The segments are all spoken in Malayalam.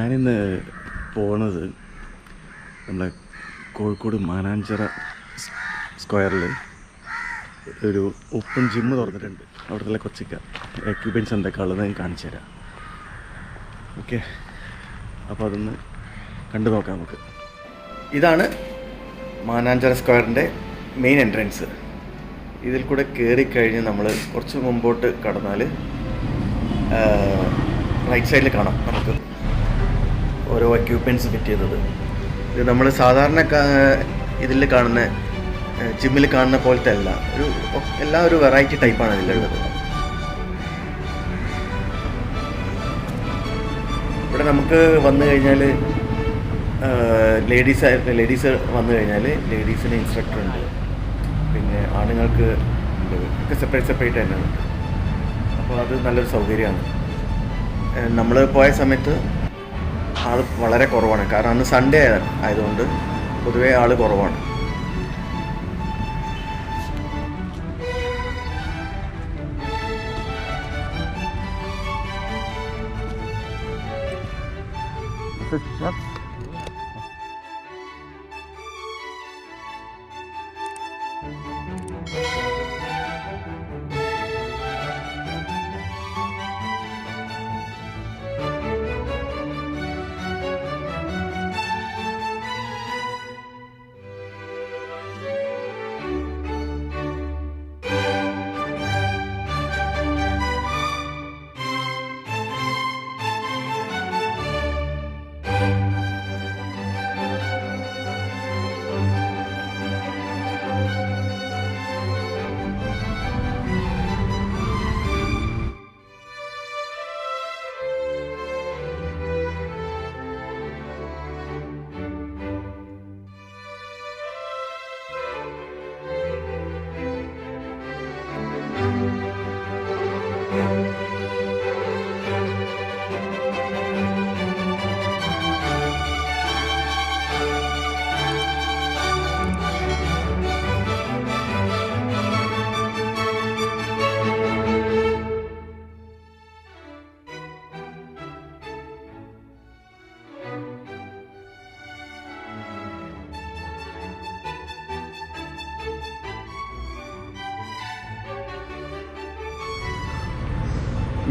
ഞാനിന്ന് പോണത് നമ്മളെ കോഴിക്കോട് മാനാഞ്ചിറ സ്ക്വയറിൽ ഒരു ഓപ്പൺ ജിമ്മ് തുറന്നിട്ടുണ്ട്. അവിടുത്തെ കൊച്ചിക്ക എക്യുപ്മെൻറ്റ്സ് എന്തൊക്കെ ഉള്ളത് ഞാൻ കാണിച്ചു തരാം. ഓക്കെ, അപ്പോൾ അതൊന്ന് കണ്ടു നോക്കാം നമുക്ക്. ഇതാണ് മാനാഞ്ചിറ സ്ക്വയറിൻ്റെ മെയിൻ എൻട്രൻസ്. ഇതിൽ കൂടെ കയറിക്കഴിഞ്ഞ് നമ്മൾ കുറച്ച് മുമ്പോട്ട് കടന്നാൽ റൈറ്റ് സൈഡിൽ കാണാം നമുക്ക് ഓരോ എക്യുപ്മെൻറ്റ്സ് ഫിറ്റ് ചെയ്തത്. ഇത് നമ്മൾ സാധാരണ ഇതിൽ കാണുന്ന ജിമ്മിൽ കാണുന്ന പോലത്തെ അല്ല, എല്ലാം ഒരു വെറൈറ്റി ടൈപ്പാണ് ഇതിലുള്ളത്. ഇവിടെ നമുക്ക് വന്നു കഴിഞ്ഞാൽ ലേഡീസ് വന്നു കഴിഞ്ഞാൽ ലേഡീസിന് ഇൻസ്ട്രക്ടർ ഉണ്ട്, പിന്നെ ആണുങ്ങൾക്ക് ഒക്കെ സെപ്പറേറ്റ് തന്നെയാണ്. അപ്പോൾ അത് നല്ലൊരു സൗകര്യമാണ്. നമ്മൾ പോയ സമയത്ത് ആൾ വളരെ കുറവാണ്, കാരണം അന്ന് സൺഡേ ആയതുകൊണ്ട് പൊതുവേ ആൾ കുറവാണ്.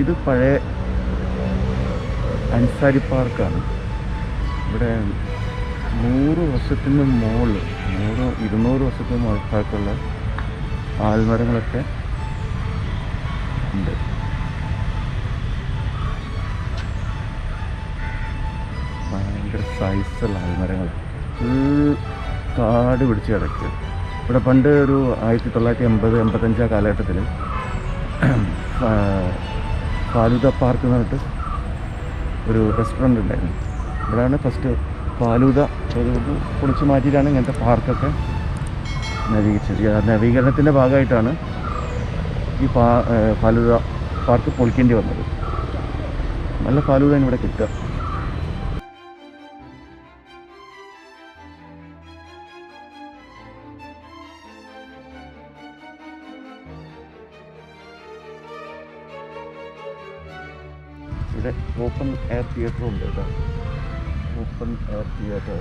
ഇത് പഴയ അൻസാരി പാർക്കാണ്. ഇവിടെ 100 വർഷത്തിന് മുകളിൽ 200 വർഷത്തിന് മുകളിലേക്കുള്ള ആൽമരങ്ങളൊക്കെ ഉണ്ട്. ഭയങ്കര സൈസുള്ള ആൽമരങ്ങൾ, ഫുൾ കാട് പിടിച്ച് കിടക്കുക. ഇവിടെ പണ്ട് ഒരു 1980-85 ആ കാലഘട്ടത്തിൽ ഫാലൂദ പാർക്ക് എന്ന് പറഞ്ഞിട്ട് ഒരു റെസ്റ്റോറൻറ്റ് ഉണ്ടായിരുന്നു. ഇവിടെയാണ് ഫസ്റ്റ് ഫാലൂദ പൊളിച്ച് മാറ്റിയിട്ടാണ് ഇങ്ങനത്തെ പാർക്കൊക്കെ നവീകരിച്ചത്. നവീകരണത്തിൻ്റെ ഭാഗമായിട്ടാണ് ഈ ഫാലൂദ പാർക്ക് പൊളിക്കേണ്ടി വന്നത്. നല്ല ഫാലൂദ ഇവിടെ കിട്ടുക. ഇവിടെ ഓപ്പൺ എയർ തിയേറ്ററും ഉണ്ട് കേട്ടോ. Open air theatre.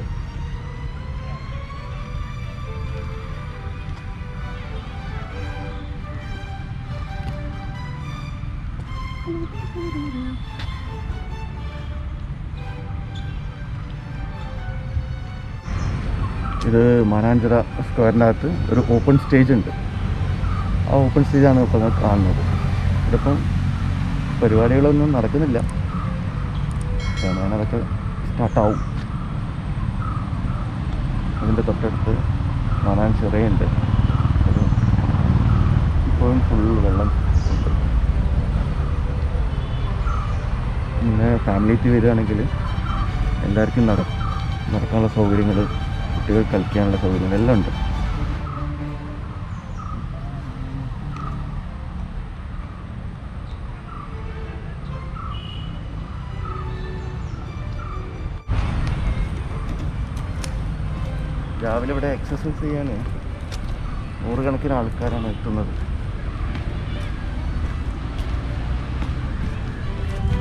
ഇത് മാനാഞ്ചിറ സ്ക്വയറിൻ്റെ അകത്ത് ഒരു ഓപ്പൺ സ്റ്റേജ് ഉണ്ട്. ആ ഓപ്പൺ സ്റ്റേജാണ് ഇപ്പോൾ കാണുന്നത്. ഇതിപ്പം പരിപാടികളൊന്നും നടക്കുന്നില്ല, കാരണം അതൊക്കെ സ്റ്റാർട്ടാവും. അതിൻ്റെ തൊട്ടടുത്ത് മാനാഞ്ചിറയുണ്ട്. അത് ഇപ്പോഴും ഫുൾ വെള്ളം ഉണ്ട്. പിന്നെ ഫാമിലിക്ക് വരികയാണെങ്കിൽ എല്ലാവർക്കും നടക്കാനുള്ള സൗകര്യങ്ങൾ, കുട്ടികൾ കളിക്കാനുള്ള സൗകര്യങ്ങൾ എല്ലാം ഉണ്ട്. രാവിലെ ഇവിടെ എക്സസൈസ് ചെയ്യാൻ നൂറുകണക്കിന് ആൾക്കാരാണ് എത്തുന്നത്.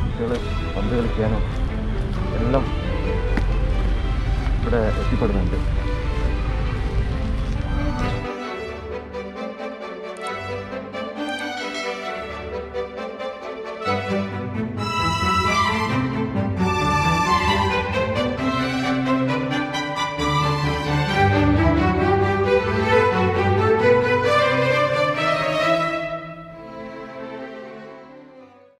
കുട്ടികൾ പന്ത് കളിക്കാനും എല്ലാം ഇവിടെ എത്തിപ്പെടുന്നുണ്ട്.